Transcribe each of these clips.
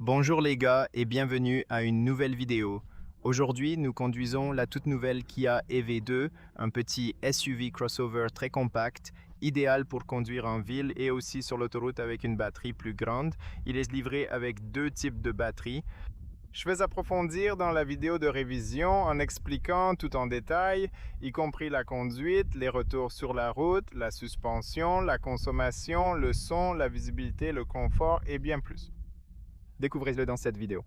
Bonjour les gars et bienvenue à une nouvelle vidéo. Aujourd'hui, nous conduisons la toute nouvelle Kia EV2, un petit SUV crossover très compact, idéal pour conduire en ville et aussi sur l'autoroute avec une batterie plus grande. Il est livré avec deux types de batteries. Je vais approfondir dans la vidéo de révision en expliquant tout en détail, y compris la conduite, les retours sur la route, la suspension, la consommation, le son, la visibilité, le confort et bien plus. Découvrez-le dans cette vidéo.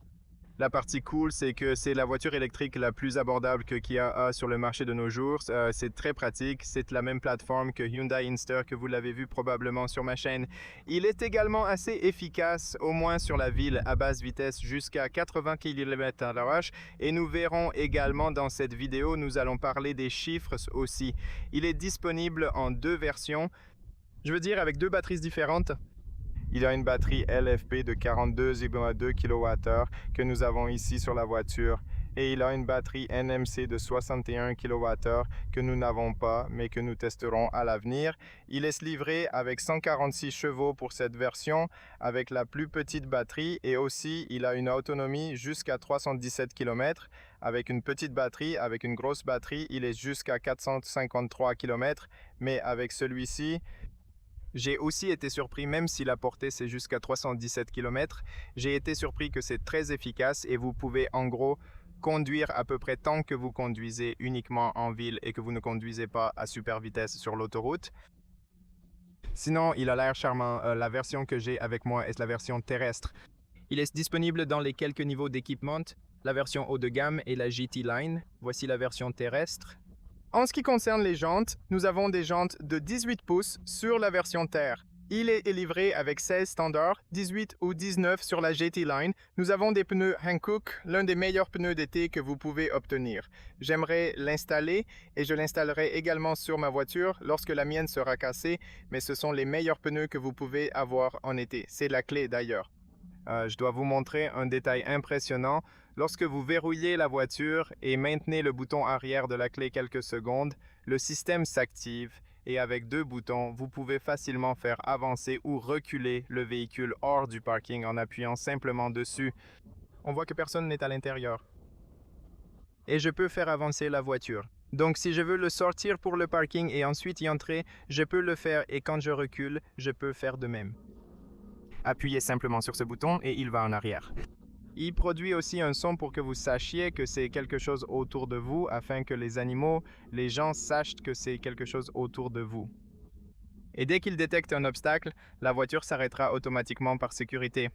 La partie cool, c'est que c'est la voiture électrique la plus abordable que Kia a sur le marché de nos jours. C'est très pratique. C'est la même plateforme que Hyundai Inster que vous l'avez vu probablement sur ma chaîne. Il est également assez efficace, au moins sur la ville, à basse vitesse jusqu'à 80 km/h. Et nous verrons également dans cette vidéo, nous allons parler des chiffres aussi. Il est disponible en deux versions. Je veux dire avec deux batteries différentes. Il a une batterie LFP de 42,2 kWh que nous avons ici sur la voiture et il a une batterie NMC de 61 kWh que nous n'avons pas mais que nous testerons à l'avenir. Il est livré avec 146 chevaux pour cette version avec la plus petite batterie et aussi il a une autonomie jusqu'à 317 km. Avec une petite batterie, avec une grosse batterie, il est jusqu'à 453 km mais avec celui-ci, j'ai aussi été surpris, même si la portée c'est jusqu'à 317 km, j'ai été surpris que c'est très efficace et vous pouvez en gros conduire à peu près tant que vous conduisez uniquement en ville et que vous ne conduisez pas à super vitesse sur l'autoroute. Sinon, il a l'air charmant. La version que j'ai avec moi est la version terrestre. Il est disponible dans les quelques niveaux d'équipement, la version haut de gamme et la GT Line. Voici la version terrestre. En ce qui concerne les jantes, nous avons des jantes de 18 pouces sur la version terre. Il est livré avec 16 standards, 18 ou 19 sur la GT Line. Nous avons des pneus Hankook, l'un des meilleurs pneus d'été que vous pouvez obtenir. J'aimerais l'installer et je l'installerai également sur ma voiture lorsque la mienne sera cassée, mais ce sont les meilleurs pneus que vous pouvez avoir en été. C'est la clé d'ailleurs. Je dois vous montrer un détail impressionnant. Lorsque vous verrouillez la voiture et maintenez le bouton arrière de la clé quelques secondes, le système s'active et avec deux boutons, vous pouvez facilement faire avancer ou reculer le véhicule hors du parking en appuyant simplement dessus. On voit que personne n'est à l'intérieur. Et je peux faire avancer la voiture. Donc si je veux le sortir pour le parking et ensuite y entrer, je peux le faire et quand je recule, je peux faire de même. Appuyez simplement sur ce bouton et il va en arrière. Il produit aussi un son pour que vous sachiez que c'est quelque chose autour de vous afin que les animaux, les gens sachent que c'est quelque chose autour de vous. Et dès qu'il détecte un obstacle, la voiture s'arrêtera automatiquement par sécurité.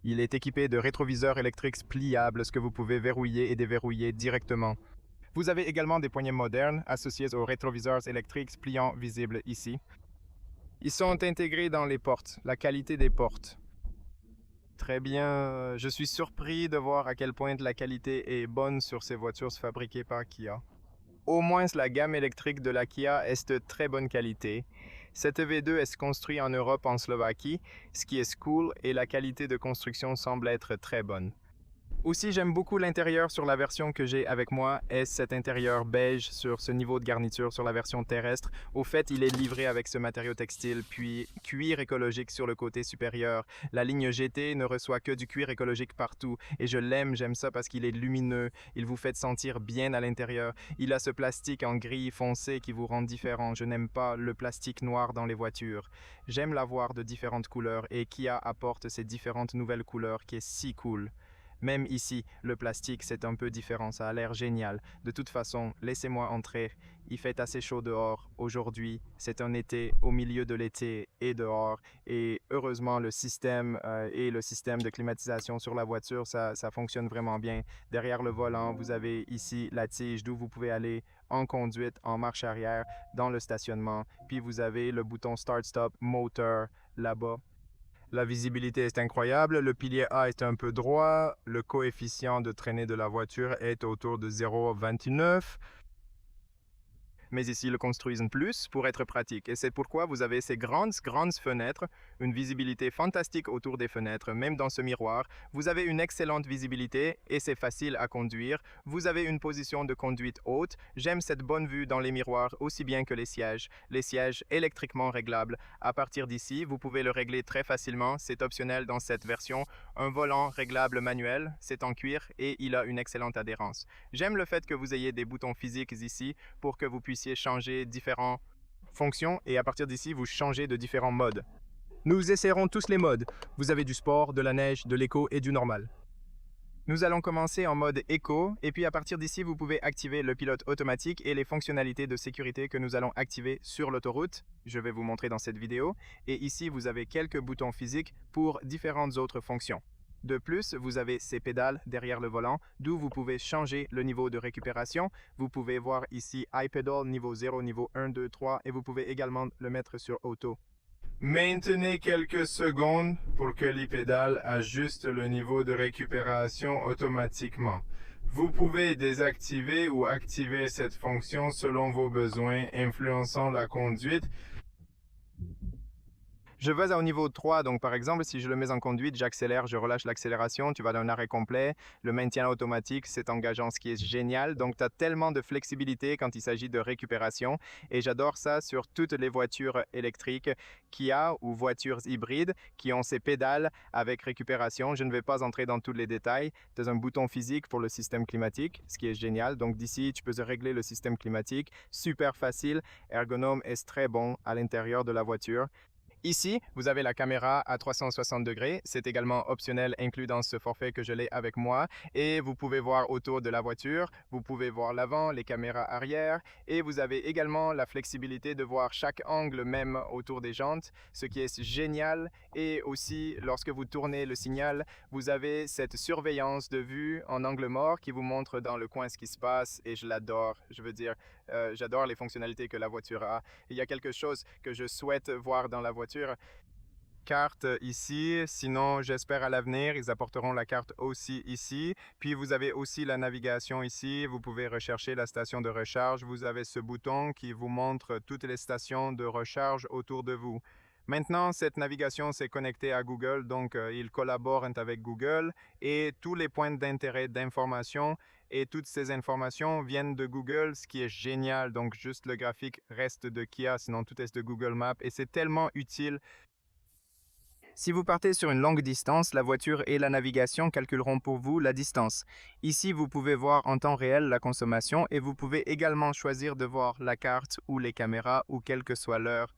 Il est équipé de rétroviseurs électriques pliables, ce que vous pouvez verrouiller et déverrouiller directement. Vous avez également des poignées modernes associées aux rétroviseurs électriques pliants visibles ici. Ils sont intégrés dans les portes, la qualité des portes. Très bien, je suis surpris de voir à quel point la qualité est bonne sur ces voitures fabriquées par Kia. Au moins la gamme électrique de la Kia est de très bonne qualité. Cette EV2 est construite en Europe, en Slovaquie, ce qui est cool et la qualité de construction semble être très bonne. Aussi, j'aime beaucoup l'intérieur sur la version que j'ai avec moi, est cet intérieur beige sur ce niveau de garniture sur la version terrestre. Au fait, il est livré avec ce matériau textile, puis cuir écologique sur le côté supérieur. La ligne GT ne reçoit que du cuir écologique partout, et je l'aime, j'aime ça parce qu'il est lumineux, il vous fait sentir bien à l'intérieur. Il a ce plastique en gris foncé qui vous rend différent. Je n'aime pas le plastique noir dans les voitures. J'aime l'avoir de différentes couleurs, et Kia apporte ces différentes nouvelles couleurs qui est si cool. Même ici, le plastique, c'est un peu différent, ça a l'air génial. De toute façon, laissez-moi entrer. Il fait assez chaud dehors. Aujourd'hui, c'est un été au milieu de l'été et dehors. Et heureusement, le système et le système de climatisation sur la voiture, ça fonctionne vraiment bien. Derrière le volant, vous avez ici la tige d'où vous pouvez aller en conduite, en marche arrière, dans le stationnement. Puis vous avez le bouton Start-Stop Motor là-bas. La visibilité est incroyable, le pilier A est un peu droit, le coefficient de traînée de la voiture est autour de 0,29. mais ici ils le construisent plus pour être pratique. Et c'est pourquoi vous avez ces grandes fenêtres, une visibilité fantastique autour des fenêtres, même dans ce miroir. Vous avez une excellente visibilité et c'est facile à conduire. Vous avez une position de conduite haute. J'aime cette bonne vue dans les miroirs aussi bien que les sièges. Les sièges électriquement réglables. À partir d'ici, vous pouvez le régler très facilement. C'est optionnel dans cette version. Un volant réglable manuel, c'est en cuir et il a une excellente adhérence. J'aime le fait que vous ayez des boutons physiques ici pour que vous puissiez changer différentes fonctions et à partir d'ici, vous changez de différents modes. Nous essaierons tous les modes. Vous avez du sport, de la neige, de l'éco et du normal. Nous allons commencer en mode éco et puis à partir d'ici, vous pouvez activer le pilote automatique et les fonctionnalités de sécurité que nous allons activer sur l'autoroute. Je vais vous montrer dans cette vidéo. Et ici, vous avez quelques boutons physiques pour différentes autres fonctions. De plus, vous avez ces pédales derrière le volant, d'où vous pouvez changer le niveau de récupération. Vous pouvez voir ici iPedal niveau 0, niveau 1, 2, 3 et vous pouvez également le mettre sur auto. Maintenez quelques secondes pour que l'iPedal ajuste le niveau de récupération automatiquement. Vous pouvez désactiver ou activer cette fonction selon vos besoins, influençant la conduite. Je vais au niveau 3, donc par exemple, si je le mets en conduite, j'accélère, je relâche l'accélération, tu vas dans un arrêt complet. Le maintien automatique, c'est engageant, ce qui est génial. Donc, tu as tellement de flexibilité quand il s'agit de récupération. Et j'adore ça sur toutes les voitures électriques Kia ou voitures hybrides qui ont ces pédales avec récupération. Je ne vais pas entrer dans tous les détails. Tu as un bouton physique pour le système climatique, ce qui est génial. Donc, d'ici, tu peux régler le système climatique. Super facile, ergonome est très bon à l'intérieur de la voiture. Ici, vous avez la caméra à 360 degrés. C'est également optionnel inclus dans ce forfait que je l'ai avec moi. Et vous pouvez voir autour de la voiture, vous pouvez voir l'avant, les caméras arrière. Et vous avez également la flexibilité de voir chaque angle même autour des jantes, ce qui est génial. Et aussi, lorsque vous tournez le signal, vous avez cette surveillance de vue en angle mort qui vous montre dans le coin ce qui se passe. Et je l'adore. Je veux dire, j'adore les fonctionnalités que la voiture a. Il y a quelque chose que je souhaite voir dans la voiture. Carte ici, sinon j'espère à l'avenir ils apporteront la carte aussi ici. Puis vous avez aussi la navigation ici, vous pouvez rechercher la station de recharge. Vous avez ce bouton qui vous montre toutes les stations de recharge autour de vous. Maintenant, cette navigation s'est connectée à Google, donc ils collaborent avec Google et tous les points d'intérêt d'information et toutes ces informations viennent de Google, ce qui est génial. Donc juste le graphique reste de Kia, sinon tout est de Google Maps et c'est tellement utile. Si vous partez sur une longue distance, la voiture et la navigation calculeront pour vous la distance. Ici, vous pouvez voir en temps réel la consommation et vous pouvez également choisir de voir la carte ou les caméras ou quelle que soit l'heure.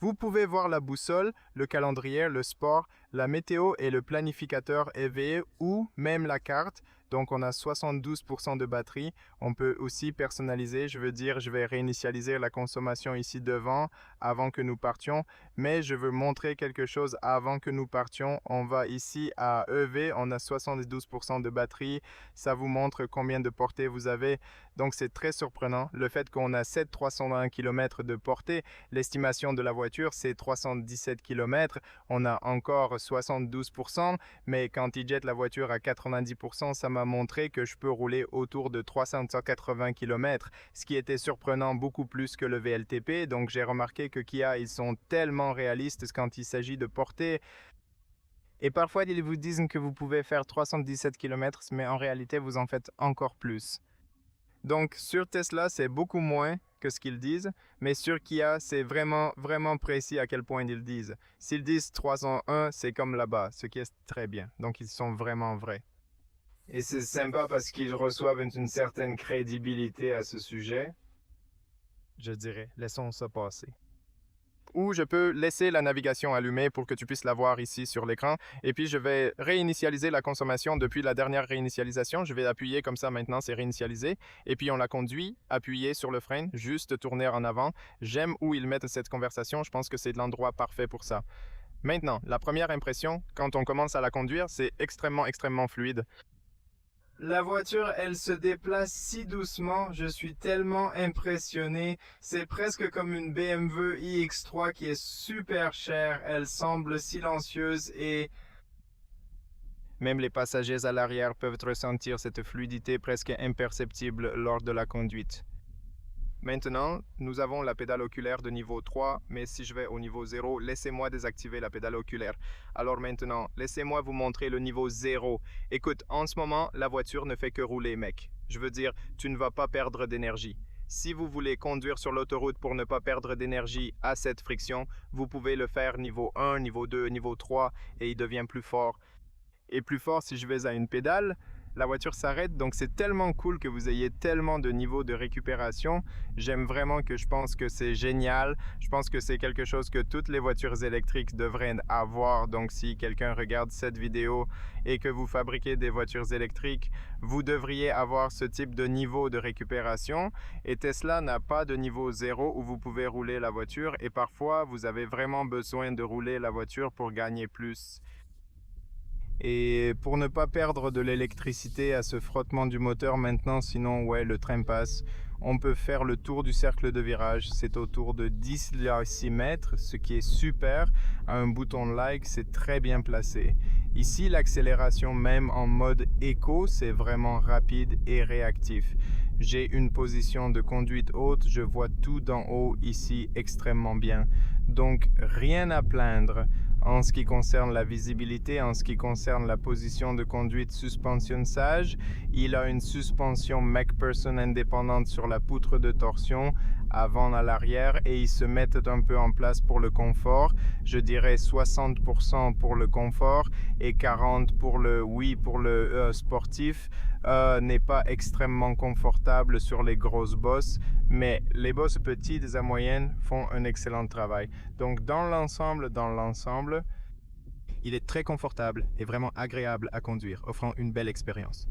Vous pouvez voir la boussole, le calendrier, le sport, la météo et le planificateur éveillé ou même la carte. Donc on a 72% de batterie. On peut aussi personnaliser, je veux dire, je vais réinitialiser la consommation ici devant avant que nous partions. Mais je veux montrer quelque chose avant que nous partions. On va ici à EV, on a 72% de batterie. Ça vous montre combien de portée vous avez. Donc c'est très surprenant. Le fait qu'on a 320 km de portée, l'estimation de la voiture c'est 317 km. On a encore 72%, mais quand il jette la voiture à 90%, ça m'a montré que je peux rouler autour de 380 km, ce qui était surprenant beaucoup plus que le VLTP. Donc j'ai remarqué que Kia, ils sont tellement réalistes quand il s'agit de portée. Et parfois, ils vous disent que vous pouvez faire 317 km, mais en réalité, vous en faites encore plus. Donc sur Tesla, c'est beaucoup moins que ce qu'ils disent, mais sur Kia, c'est vraiment précis à quel point ils disent. S'ils disent 301, c'est comme là-bas, ce qui est très bien. Donc ils sont vraiment vrais. Et c'est sympa parce qu'ils reçoivent une certaine crédibilité à ce sujet. Je dirais, laissons ça passer. Ou je peux laisser la navigation allumée pour que tu puisses la voir ici sur l'écran. Et puis, je vais réinitialiser la consommation depuis la dernière réinitialisation. Je vais appuyer comme ça maintenant, c'est réinitialisé. Et puis, on la conduit, appuyer sur le frein, juste tourner en avant. J'aime où ils mettent cette conversation. Je pense que c'est l'endroit parfait pour ça. Maintenant, la première impression, quand on commence à la conduire, c'est extrêmement fluide. La voiture, elle se déplace si doucement, je suis tellement impressionné. C'est presque comme une BMW iX3 qui est super chère. Elle semble silencieuse et... Même les passagers à l'arrière peuvent ressentir cette fluidité presque imperceptible lors de la conduite. Maintenant, nous avons la pédale oculaire de niveau 3, mais si je vais au niveau 0, laissez-moi désactiver la pédale oculaire. Alors maintenant, laissez-moi vous montrer le niveau 0. Écoute, en ce moment, la voiture ne fait que rouler, mec. Je veux dire, tu ne vas pas perdre d'énergie. Si vous voulez conduire sur l'autoroute pour ne pas perdre d'énergie à cette friction, vous pouvez le faire niveau 1, niveau 2, niveau 3 et il devient plus fort. Et plus fort si je vais à une pédale, la voiture s'arrête, donc c'est tellement cool que vous ayez tellement de niveaux de récupération. J'aime vraiment je pense que c'est génial. Je pense que c'est quelque chose que toutes les voitures électriques devraient avoir. Donc si quelqu'un regarde cette vidéo et que vous fabriquez des voitures électriques, vous devriez avoir ce type de niveau de récupération. Et Tesla n'a pas de niveau 0 où vous pouvez rouler la voiture et parfois vous avez vraiment besoin de rouler la voiture pour gagner plus. Et pour ne pas perdre de l'électricité à ce frottement du moteur maintenant, sinon ouais, le train passe, on peut faire le tour du cercle de virage. C'est autour de 10 à 6 mètres, ce qui est super. Un bouton like, c'est très bien placé. Ici, l'accélération même en mode éco, c'est vraiment rapide et réactif. J'ai une position de conduite haute, je vois tout d'en haut ici extrêmement bien. Donc rien à plaindre en ce qui concerne la visibilité, en ce qui concerne la position de conduite suspension sage. Il a une suspension MacPherson indépendante sur la poutre de torsion, avant à l'arrière, et ils se mettent un peu en place pour le confort. Je dirais 60% pour le confort et 40% pour le sportif. N'est pas extrêmement confortable sur les grosses bosses, mais les bosses petites à moyennes font un excellent travail. Donc dans l'ensemble, il est très confortable et vraiment agréable à conduire, offrant une belle expérience.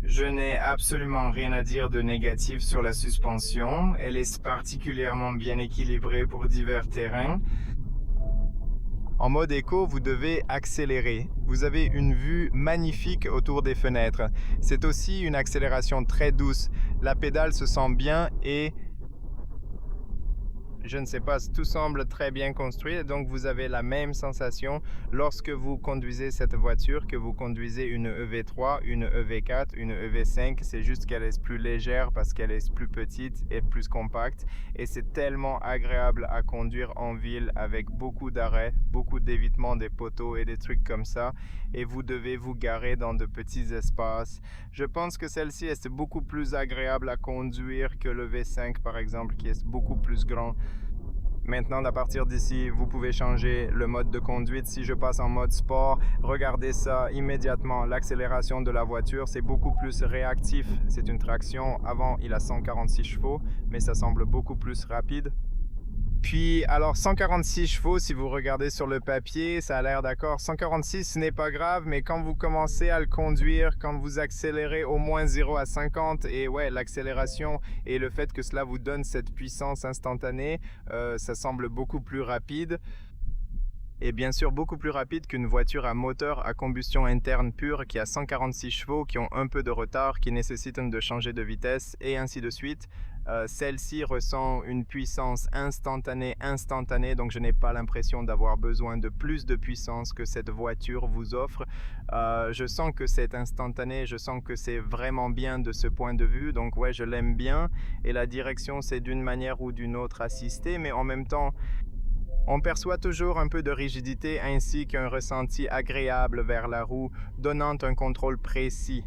Je n'ai absolument rien à dire de négatif sur la suspension. Elle est particulièrement bien équilibrée pour divers terrains. En mode éco, vous devez accélérer. Vous avez une vue magnifique autour des fenêtres. C'est aussi une accélération très douce. La pédale se sent bien et je ne sais pas, tout semble très bien construit, donc vous avez la même sensation lorsque vous conduisez cette voiture que vous conduisez une EV3, une EV4, une EV5. C'est juste qu'elle est plus légère parce qu'elle est plus petite et plus compacte, et c'est tellement agréable à conduire en ville avec beaucoup d'arrêts, beaucoup d'évitement des poteaux et des trucs comme ça, et vous devez vous garer dans de petits espaces. Je pense que celle-ci est beaucoup plus agréable à conduire que le V5 par exemple, qui est beaucoup plus grand. Maintenant, à partir d'ici, vous pouvez changer le mode de conduite. Si je passe en mode sport, regardez ça immédiatement. L'accélération de la voiture, c'est beaucoup plus réactif. C'est une traction. Avant, il a 146 chevaux, mais ça semble beaucoup plus rapide. Puis, alors 146 chevaux, si vous regardez sur le papier, ça a l'air d'accord. 146, ce n'est pas grave, mais quand vous commencez à le conduire, quand vous accélérez au moins 0 à 50, et ouais, l'accélération et le fait que cela vous donne cette puissance instantanée, ça semble beaucoup plus rapide. Et bien sûr beaucoup plus rapide qu'une voiture à moteur à combustion interne pure qui a 146 chevaux, qui ont un peu de retard, qui nécessitent de changer de vitesse et ainsi de suite. Celle-ci ressent une puissance instantanée, donc je n'ai pas l'impression d'avoir besoin de plus de puissance que cette voiture vous offre. Je sens que c'est instantané, je sens que c'est vraiment bien de ce point de vue, donc ouais, je l'aime bien, et la direction c'est d'une manière ou d'une autre assistée, mais en même temps, on perçoit toujours un peu de rigidité ainsi qu'un ressenti agréable vers la roue, donnant un contrôle précis.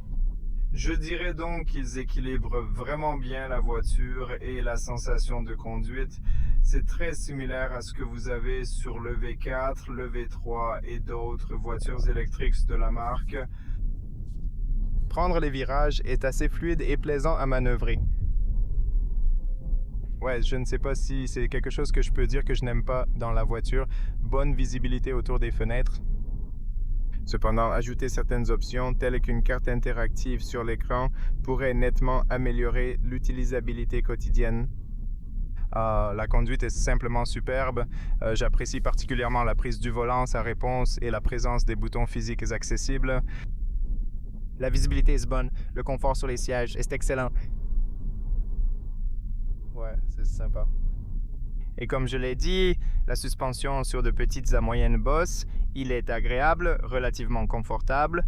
Je dirais donc qu'ils équilibrent vraiment bien la voiture et la sensation de conduite. C'est très similaire à ce que vous avez sur le V4, le V3 et d'autres voitures électriques de la marque. Prendre les virages est assez fluide et plaisant à manœuvrer. Ouais, je ne sais pas si c'est quelque chose que je peux dire que je n'aime pas dans la voiture. Bonne visibilité autour des fenêtres. Cependant, ajouter certaines options, telles qu'une carte interactive sur l'écran, pourrait nettement améliorer l'utilisabilité quotidienne. La conduite est simplement superbe. J'apprécie particulièrement la prise du volant, sa réponse et la présence des boutons physiques accessibles. La visibilité est bonne, le confort sur les sièges est excellent. Ouais, c'est sympa. Et comme je l'ai dit, la suspension sur de petites à moyennes bosses, il est agréable, relativement confortable.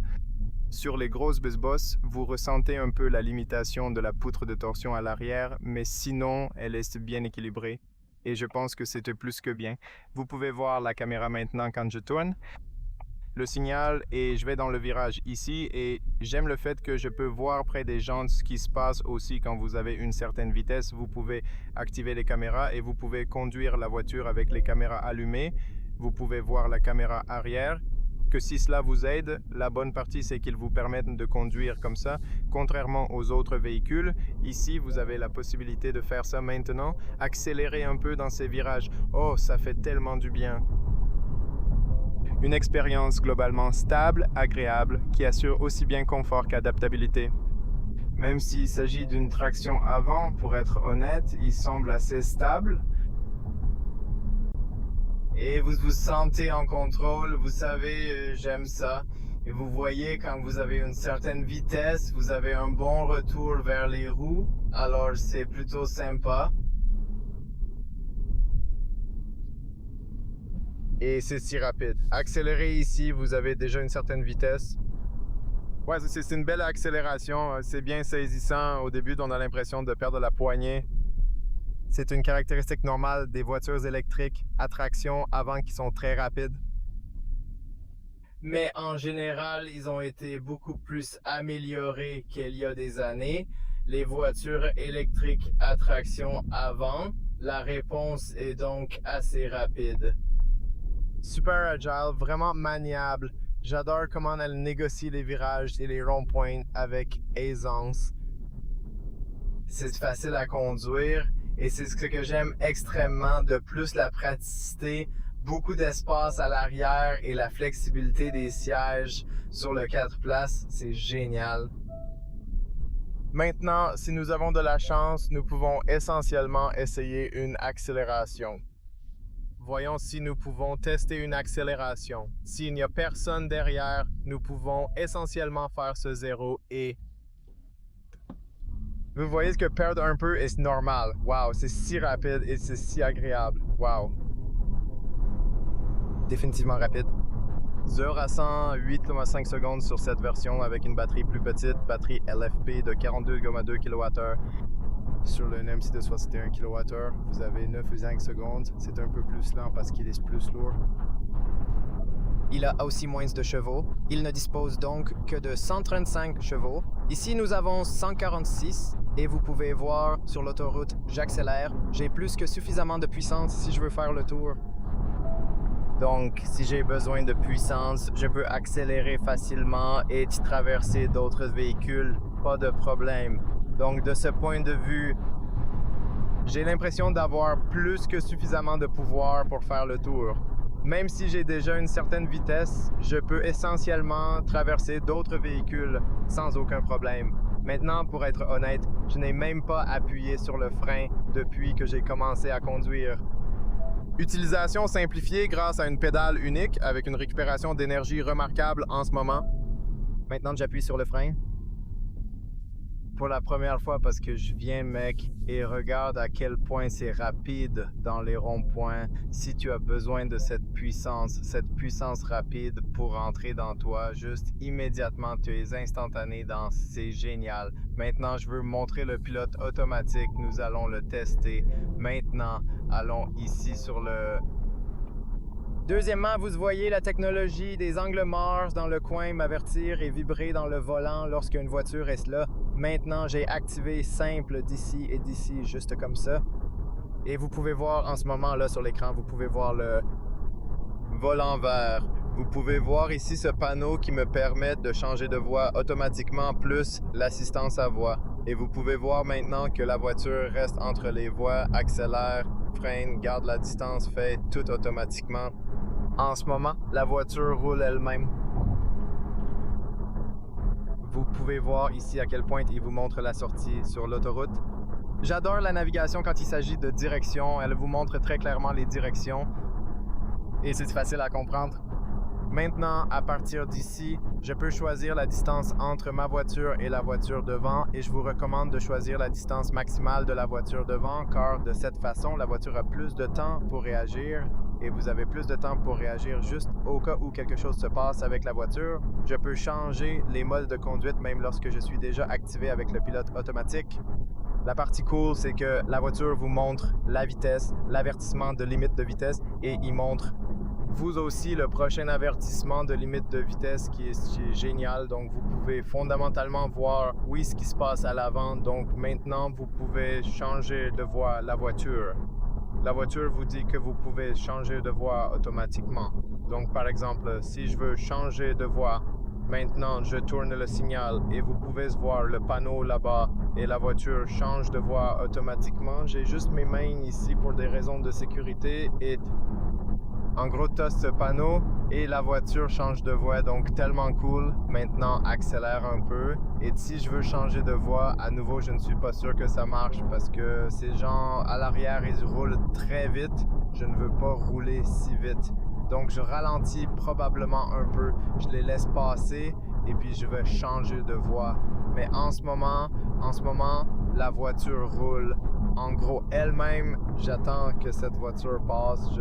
Sur les grosses bus-bosses, vous ressentez un peu la limitation de la poutre de torsion à l'arrière, mais sinon, elle est bien équilibrée. Et je pense que c'était plus que bien. Vous pouvez voir la caméra maintenant quand je tourne. Le signal et je vais dans le virage ici et j'aime le fait que je peux voir près des jantes ce qui se passe aussi quand vous avez une certaine vitesse. Vous pouvez activer les caméras et vous pouvez conduire la voiture avec les caméras allumées. Vous pouvez voir la caméra arrière. Que si cela vous aide, la bonne partie c'est qu'ils vous permettent de conduire comme ça. Contrairement aux autres véhicules, ici vous avez la possibilité de faire ça maintenant. Accélérer un peu dans ces virages. Oh, ça fait tellement du bien. Une expérience globalement stable, agréable, qui assure aussi bien confort qu'adaptabilité. Même s'il s'agit d'une traction avant, pour être honnête, il semble assez stable. Et vous vous sentez en contrôle, vous savez, j'aime ça. Et vous voyez, quand vous avez une certaine vitesse, vous avez un bon retour vers les roues, alors c'est plutôt sympa. Et c'est si rapide. Accélérer ici, vous avez déjà une certaine vitesse. Ouais, c'est une belle accélération. C'est bien saisissant. Au début, on a l'impression de perdre la poignée. C'est une caractéristique normale des voitures électriques à traction avant qui sont très rapides. Mais en général, ils ont été beaucoup plus améliorés qu'il y a des années. Les voitures électriques à traction avant, la réponse est donc assez rapide. Super agile, vraiment maniable. J'adore comment elle négocie les virages et les ronds-points avec aisance. C'est facile à conduire et c'est ce que j'aime extrêmement. De plus, la praticité, beaucoup d'espace à l'arrière et la flexibilité des sièges sur le 4 places, c'est génial. Maintenant, si nous avons de la chance, nous pouvons essentiellement essayer une accélération. Voyons si nous pouvons tester une accélération. S'il n'y a personne derrière, nous pouvons essentiellement faire ce zéro et... Vous voyez que perdre un peu est normal. Wow, c'est si rapide et c'est si agréable. Wow. Définitivement rapide. 0 à 100, 8,5 secondes sur cette version avec une batterie plus petite, batterie LFP de 42,2 kWh. Sur le NMC de 61 kWh, vous avez 9,5 secondes. C'est un peu plus lent parce qu'il est plus lourd. Il a aussi moins de chevaux. Il ne dispose donc que de 135 chevaux. Ici, nous avons 146 et vous pouvez voir sur l'autoroute, j'accélère. J'ai plus que suffisamment de puissance si je veux faire le tour. Donc, si j'ai besoin de puissance, je peux accélérer facilement et traverser d'autres véhicules. Pas de problème. Donc, de ce point de vue, j'ai l'impression d'avoir plus que suffisamment de pouvoir pour faire le tour. Même si j'ai déjà une certaine vitesse, je peux essentiellement traverser d'autres véhicules sans aucun problème. Maintenant, pour être honnête, je n'ai même pas appuyé sur le frein depuis que j'ai commencé à conduire. Utilisation simplifiée grâce à une pédale unique avec une récupération d'énergie remarquable en ce moment. Maintenant, j'appuie sur le frein. Pour la première fois parce que je viens, mec, et regarde à quel point c'est rapide dans les ronds-points. Si tu as besoin de cette puissance rapide pour entrer dans toi, juste immédiatement, tu es instantané dans, c'est génial. Maintenant, je veux montrer le pilote automatique. Nous allons le tester. Maintenant, allons ici sur le... Deuxièmement, vous voyez la technologie des angles morts dans le coin m'avertir et vibrer dans le volant lorsqu'une voiture est là. Maintenant, j'ai activé simple d'ici et d'ici, juste comme ça. Et vous pouvez voir en ce moment là sur l'écran, vous pouvez voir le volant vert. Vous pouvez voir ici ce panneau qui me permet de changer de voie automatiquement plus l'assistance à voix. Et vous pouvez voir maintenant que la voiture reste entre les voies, accélère, freine, garde la distance, fait tout automatiquement. En ce moment, la voiture roule elle-même. Vous pouvez voir ici à quel point il vous montre la sortie sur l'autoroute. J'adore la navigation quand il s'agit de direction. Elle vous montre très clairement les directions. Et c'est facile à comprendre. Maintenant, à partir d'ici, je peux choisir la distance entre ma voiture et la voiture devant et je vous recommande de choisir la distance maximale de la voiture devant car de cette façon, la voiture a plus de temps pour réagir et vous avez plus de temps pour réagir juste au cas où quelque chose se passe avec la voiture, je peux changer les modes de conduite même lorsque je suis déjà activé avec le pilote automatique. La partie cool, c'est que la voiture vous montre la vitesse, l'avertissement de limite de vitesse et il montre vous aussi le prochain avertissement de limite de vitesse qui est génial. Donc vous pouvez fondamentalement voir oui ce qui se passe à l'avant. Donc maintenant vous pouvez changer de voie la voiture. La voiture vous dit que vous pouvez changer de voie automatiquement. Donc par exemple, si je veux changer de voie, maintenant je tourne le signal et vous pouvez voir le panneau là-bas et la voiture change de voie automatiquement. J'ai juste mes mains ici pour des raisons de sécurité et en gros, tu as ce panneau et la voiture change de voie, donc tellement cool. Maintenant, accélère un peu. Et si je veux changer de voie, à nouveau, je ne suis pas sûr que ça marche parce que ces gens à l'arrière, ils roulent très vite. Je ne veux pas rouler si vite. Donc, je ralentis probablement un peu. Je les laisse passer et puis je vais changer de voie. Mais en ce moment, la voiture roule. En gros, elle-même, j'attends que cette voiture passe.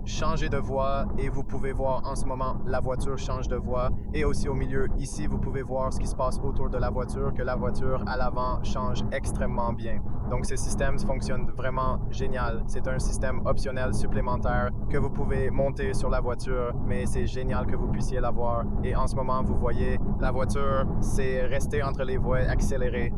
Changer de voie et vous pouvez voir en ce moment la voiture change de voie et aussi au milieu ici vous pouvez voir ce qui se passe autour de la voiture, que la voiture à l'avant change extrêmement bien. Donc ce système fonctionne vraiment génial. C'est un système optionnel supplémentaire que vous pouvez monter sur la voiture, mais c'est génial que vous puissiez l'avoir. Et en ce moment vous voyez la voiture c'est rester entre les voies accélérées.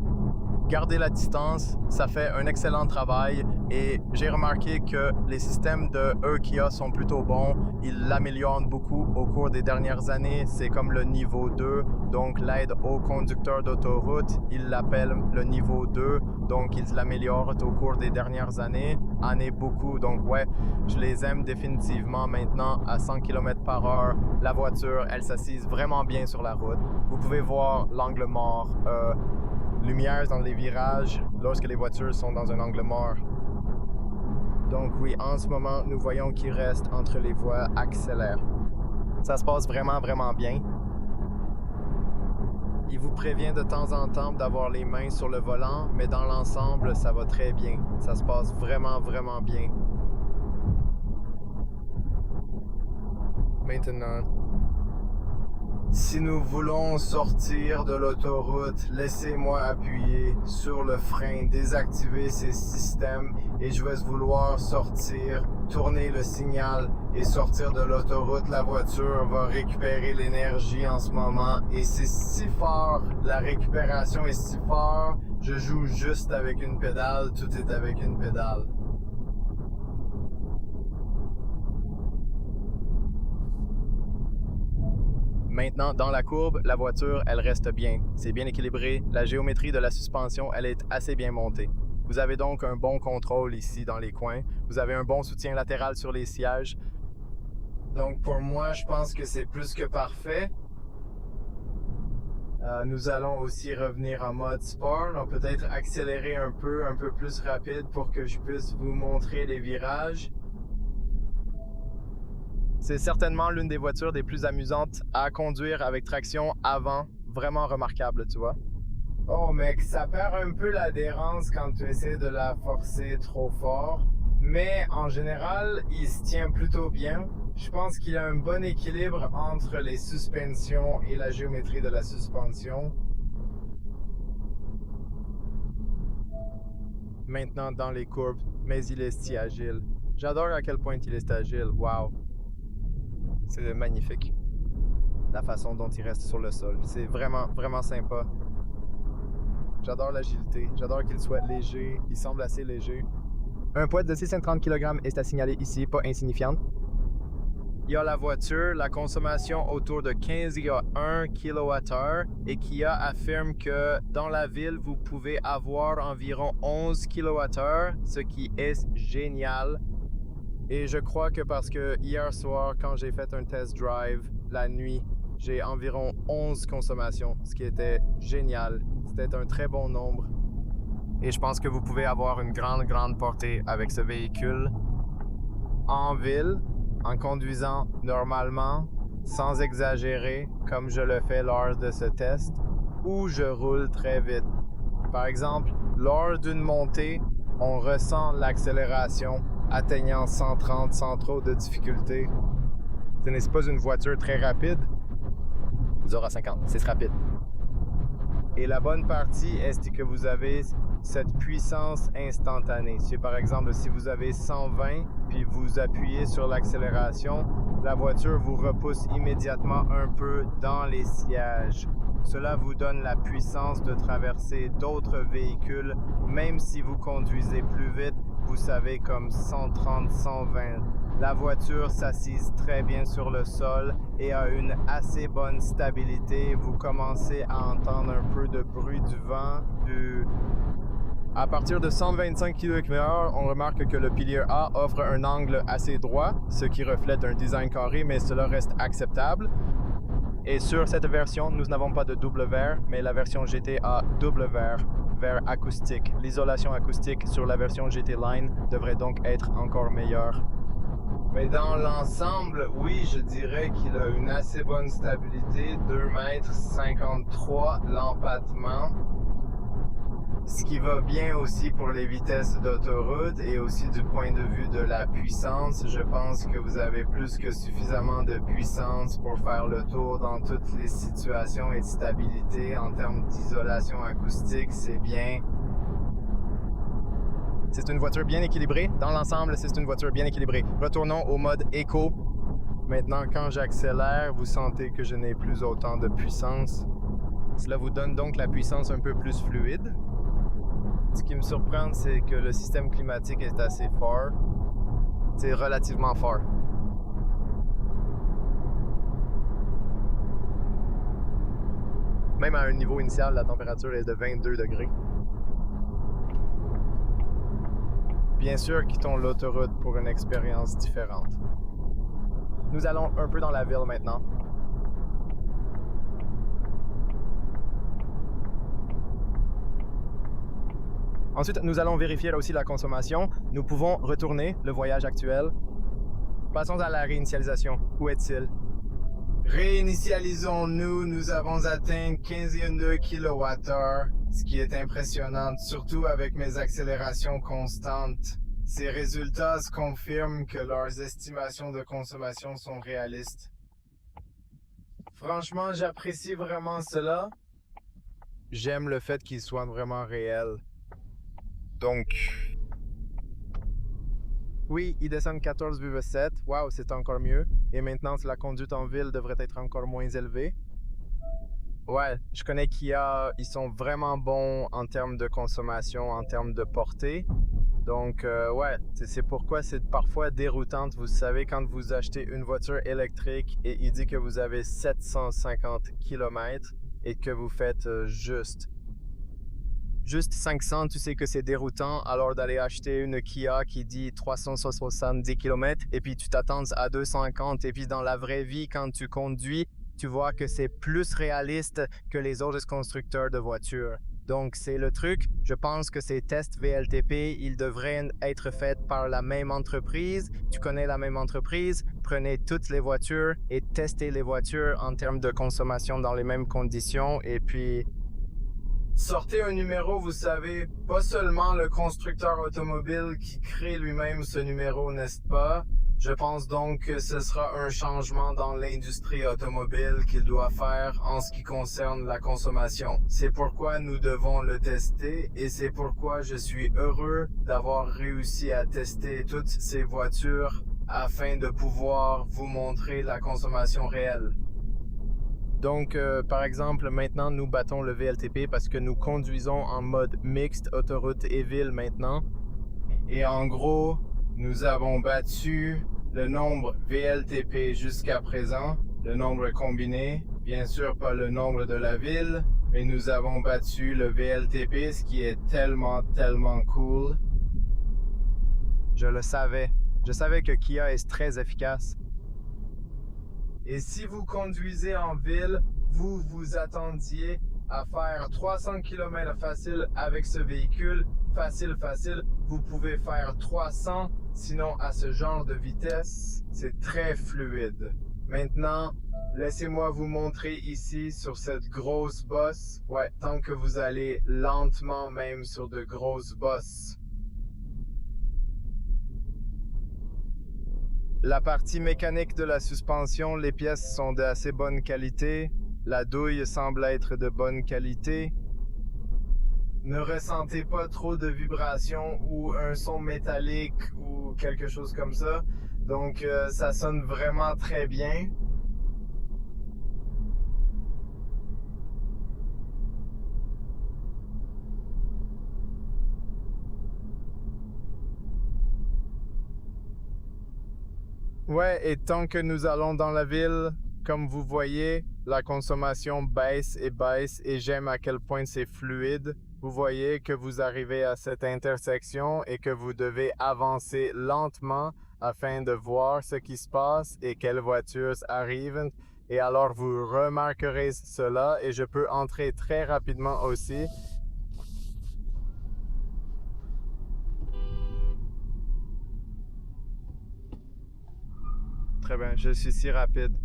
Garder la distance, ça fait un excellent travail et j'ai remarqué que les systèmes de Kia sont plutôt bons. Ils l'améliorent beaucoup au cours des dernières années. C'est comme le niveau 2, donc l'aide aux conducteurs d'autoroute, ils l'appellent le niveau 2, donc ils l'améliorent au cours des dernières années beaucoup. Donc ouais, je les aime définitivement maintenant à 100 km/h. La voiture, elle s'assise vraiment bien sur la route. Vous pouvez voir l'angle mort. Lumière dans les virages lorsque les voitures sont dans un angle mort. Donc oui, en ce moment, nous voyons qu'il reste entre les voies accélère. Ça se passe vraiment, vraiment bien. Il vous prévient de temps en temps d'avoir les mains sur le volant, mais dans l'ensemble, ça va très bien. Ça se passe vraiment, vraiment bien. Maintenant, si nous voulons sortir de l'autoroute, laissez-moi appuyer sur le frein, désactiver ces systèmes et je vais vouloir sortir, tourner le signal et sortir de l'autoroute. La voiture va récupérer l'énergie en ce moment et c'est si fort, la récupération est si fort, je joue juste avec une pédale, tout est avec une pédale. Maintenant, dans la courbe, la voiture, elle reste bien. C'est bien équilibré. La géométrie de la suspension, elle est assez bien montée. Vous avez donc un bon contrôle ici dans les coins. Vous avez un bon soutien latéral sur les sièges. Donc pour moi, je pense que c'est plus que parfait. Nous allons aussi revenir en mode sport. On peut peut-être accélérer un peu plus rapide pour que je puisse vous montrer les virages. C'est certainement l'une des voitures des plus amusantes à conduire avec traction avant. Vraiment remarquable, tu vois. Oh mec, ça perd un peu l'adhérence quand tu essaies de la forcer trop fort. Mais en général, il se tient plutôt bien. Je pense qu'il y a un bon équilibre entre les suspensions et la géométrie de la suspension. Maintenant dans les courbes, mais il est si agile. J'adore à quel point il est agile, wow. C'est magnifique. La façon dont il reste sur le sol. C'est vraiment, vraiment sympa. J'adore l'agilité. J'adore qu'il soit léger. Il semble assez léger. Un poids de 630 kg est à signaler ici, pas insignifiante. Il y a la voiture, la consommation autour de 15,1 kWh et Kia affirme que dans la ville, vous pouvez avoir environ 11 kWh, ce qui est génial. Et je crois que parce que hier soir, quand j'ai fait un test drive la nuit, j'ai environ 11 consommations, ce qui était génial. C'était un très bon nombre. Et je pense que vous pouvez avoir une grande portée avec ce véhicule en ville, en conduisant normalement, sans exagérer, comme je le fais lors de ce test, ou je roule très vite. Par exemple, lors d'une montée, on ressent l'accélération atteignant 130 sans trop de difficulté. Ce n'est pas une voiture très rapide. 0 à 50, c'est rapide. Et la bonne partie est que vous avez cette puissance instantanée. Si par exemple, si vous avez 120 puis vous appuyez sur l'accélération, la voiture vous repousse immédiatement un peu dans les sièges. Cela vous donne la puissance de traverser d'autres véhicules, même si vous conduisez plus vite, vous savez, comme 130, 120. La voiture s'assise très bien sur le sol et a une assez bonne stabilité. Vous commencez à entendre un peu de bruit du vent. À partir de 125 km/h, on remarque que le pilier A offre un angle assez droit, ce qui reflète un design carré, mais cela reste acceptable. Et sur cette version, nous n'avons pas de double verre, mais la version GT a double verre acoustique. L'isolation acoustique sur la version GT Line devrait donc être encore meilleure. Mais dans l'ensemble, oui, je dirais qu'il a une assez bonne stabilité, 2,53 m l'empattement. Ce qui va bien aussi pour les vitesses d'autoroute et aussi du point de vue de la puissance. Je pense que vous avez plus que suffisamment de puissance pour faire le tour dans toutes les situations et de stabilité. En termes d'isolation acoustique, c'est bien. C'est une voiture bien équilibrée. Dans l'ensemble, c'est une voiture bien équilibrée. Retournons au mode éco. Maintenant, quand j'accélère, vous sentez que je n'ai plus autant de puissance. Cela vous donne donc la puissance un peu plus fluide. Ce qui me surprend, c'est que le système climatique est assez fort. C'est relativement fort. Même à un niveau initial, la température est de 22 degrés. Bien sûr, quittons l'autoroute pour une expérience différente. Nous allons un peu dans la ville maintenant. Ensuite, nous allons vérifier aussi la consommation. Nous pouvons retourner le voyage actuel. Passons à la réinitialisation. Où est-il? Réinitialisons-nous, nous avons atteint 15,2 kWh, ce qui est impressionnant, surtout avec mes accélérations constantes. Ces résultats confirment que leurs estimations de consommation sont réalistes. Franchement, j'apprécie vraiment cela. J'aime le fait qu'ils soient vraiment réels. Donc, oui, ils descendent 14,7. Waouh, c'est encore mieux. Et maintenant, la conduite en ville devrait être encore moins élevée. Ouais, je connais Kia, ils sont vraiment bons en termes de consommation, en termes de portée. Donc, ouais, c'est pourquoi c'est parfois déroutant. Vous savez, quand vous achetez une voiture électrique et il dit que vous avez 750 km et que vous faites juste 500, tu sais que c'est déroutant, alors d'aller acheter une Kia qui dit 370 km et puis tu t'attends à 250 et puis dans la vraie vie, quand tu conduis, tu vois que c'est plus réaliste que les autres constructeurs de voitures. Donc c'est le truc, je pense que ces tests VLTP, ils devraient être faits par la même entreprise. Tu connais la même entreprise, prenez toutes les voitures et testez les voitures en termes de consommation dans les mêmes conditions et puis sortez un numéro, vous savez, pas seulement le constructeur automobile qui crée lui-même ce numéro, n'est-ce pas? Je pense donc que ce sera un changement dans l'industrie automobile qu'il doit faire en ce qui concerne la consommation. C'est pourquoi nous devons le tester et c'est pourquoi je suis heureux d'avoir réussi à tester toutes ces voitures afin de pouvoir vous montrer la consommation réelle. Donc, par exemple, maintenant, nous battons le VLTP parce que nous conduisons en mode mixte, autoroute et ville maintenant. Et en gros, nous avons battu le nombre VLTP jusqu'à présent, le nombre combiné, bien sûr pas le nombre de la ville, mais nous avons battu le VLTP, ce qui est tellement cool. Je le savais. Je savais que Kia est très efficace. Et si vous conduisez en ville, vous vous attendiez à faire 300 km facile avec ce véhicule. Facile, vous pouvez faire 300, sinon à ce genre de vitesse, c'est très fluide. Maintenant, laissez-moi vous montrer ici sur cette grosse bosse. Ouais, tant que vous allez lentement même sur de grosses bosses. La partie mécanique de la suspension, les pièces sont d'assez bonne qualité. La douille semble être de bonne qualité. Ne ressentez pas trop de vibrations ou un son métallique ou quelque chose comme ça. Donc ça sonne vraiment très bien. Ouais, et tant que nous allons dans la ville, comme vous voyez, la consommation baisse et j'aime à quel point c'est fluide. Vous voyez que vous arrivez à cette intersection et que vous devez avancer lentement afin de voir ce qui se passe et quelles voitures arrivent. Et alors vous remarquerez cela et je peux entrer très rapidement aussi. Très bien, je suis si rapide.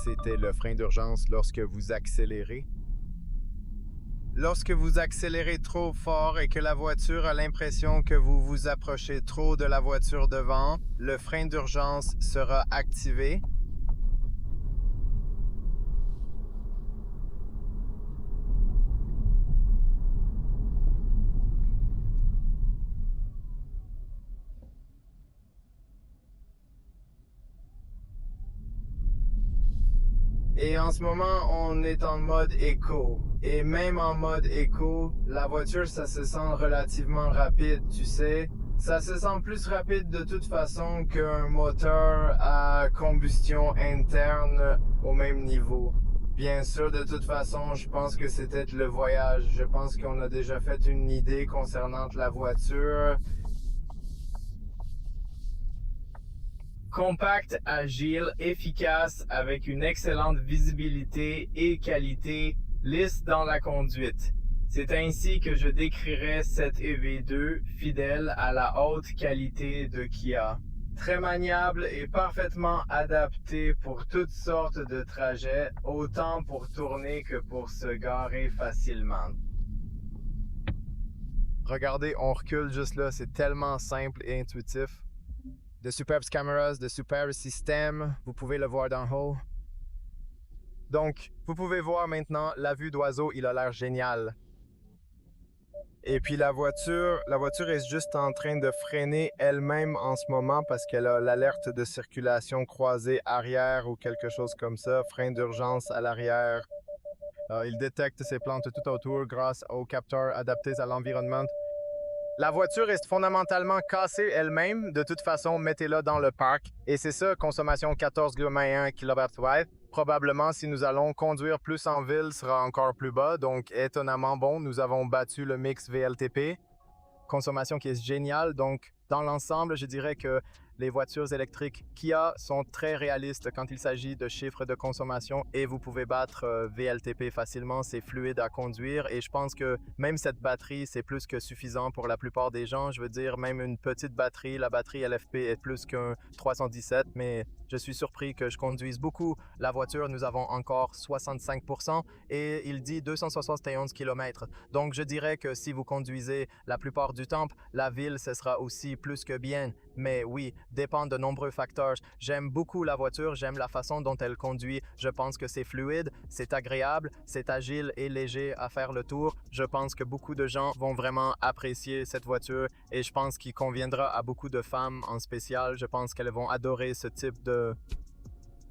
C'était le frein d'urgence lorsque vous accélérez. Lorsque vous accélérez trop fort et que la voiture a l'impression que vous vous approchez trop de la voiture devant, le frein d'urgence sera activé. Et en ce moment, on est en mode éco. Et même en mode éco, la voiture, ça se sent relativement rapide, tu sais. Ça se sent plus rapide de toute façon qu'un moteur à combustion interne au même niveau. Bien sûr, de toute façon, je pense que c'était le voyage. Je pense qu'on a déjà fait une idée concernant la voiture. Compact, agile, efficace, avec une excellente visibilité et qualité, lisse dans la conduite. C'est ainsi que je décrirais cette EV2 fidèle à la haute qualité de Kia. Très maniable et parfaitement adapté pour toutes sortes de trajets, autant pour tourner que pour se garer facilement. Regardez, on recule juste là, c'est tellement simple et intuitif. De superbes cameras, de superbes systèmes, vous pouvez le voir d'en haut. Donc, vous pouvez voir maintenant la vue d'oiseau, il a l'air génial. Et puis la voiture est juste en train de freiner elle-même en ce moment parce qu'elle a l'alerte de circulation croisée arrière ou quelque chose comme ça, frein d'urgence à l'arrière. Il détecte ses plantes tout autour grâce aux capteurs adaptés à l'environnement. La voiture est fondamentalement cassée elle-même. De toute façon, mettez-la dans le parc. Et c'est ça, consommation 14,1 kWh. Probablement, si nous allons conduire plus en ville, sera encore plus bas. Donc, étonnamment bon, nous avons battu le mix VLTP. Consommation qui est géniale. Donc, dans l'ensemble, je dirais que les voitures électriques Kia sont très réalistes quand il s'agit de chiffres de consommation et vous pouvez battre VLTP facilement, c'est fluide à conduire et je pense que même cette batterie, c'est plus que suffisant pour la plupart des gens. Je veux dire, même une petite batterie, la batterie LFP est plus qu'un 317, mais je suis surpris que je conduise beaucoup. La voiture, nous avons encore 65% et il dit 271 km. Donc, je dirais que si vous conduisez la plupart du temps, la ville, ce sera aussi plus que bien. Mais oui, dépend de nombreux facteurs. J'aime beaucoup la voiture, j'aime la façon dont elle conduit. Je pense que c'est fluide, c'est agréable, c'est agile et léger à faire le tour. Je pense que beaucoup de gens vont vraiment apprécier cette voiture et je pense qu'il conviendra à beaucoup de femmes en spécial. Je pense qu'elles vont adorer ce type de...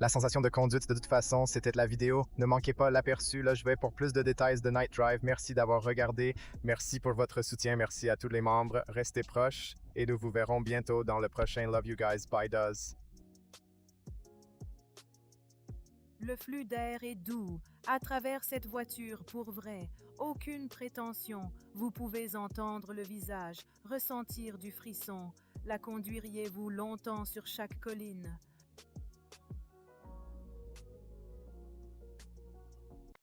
La sensation de conduite, de toute façon, c'était la vidéo. Ne manquez pas l'aperçu. Là, je vais pour plus de détails de Night Drive. Merci d'avoir regardé. Merci pour votre soutien. Merci à tous les membres. Restez proches et nous vous verrons bientôt dans le prochain Love You Guys by Does. Le flux d'air est doux à travers cette voiture pour vrai. Aucune prétention. Vous pouvez entendre le visage, ressentir du frisson. La conduiriez-vous longtemps sur chaque colline?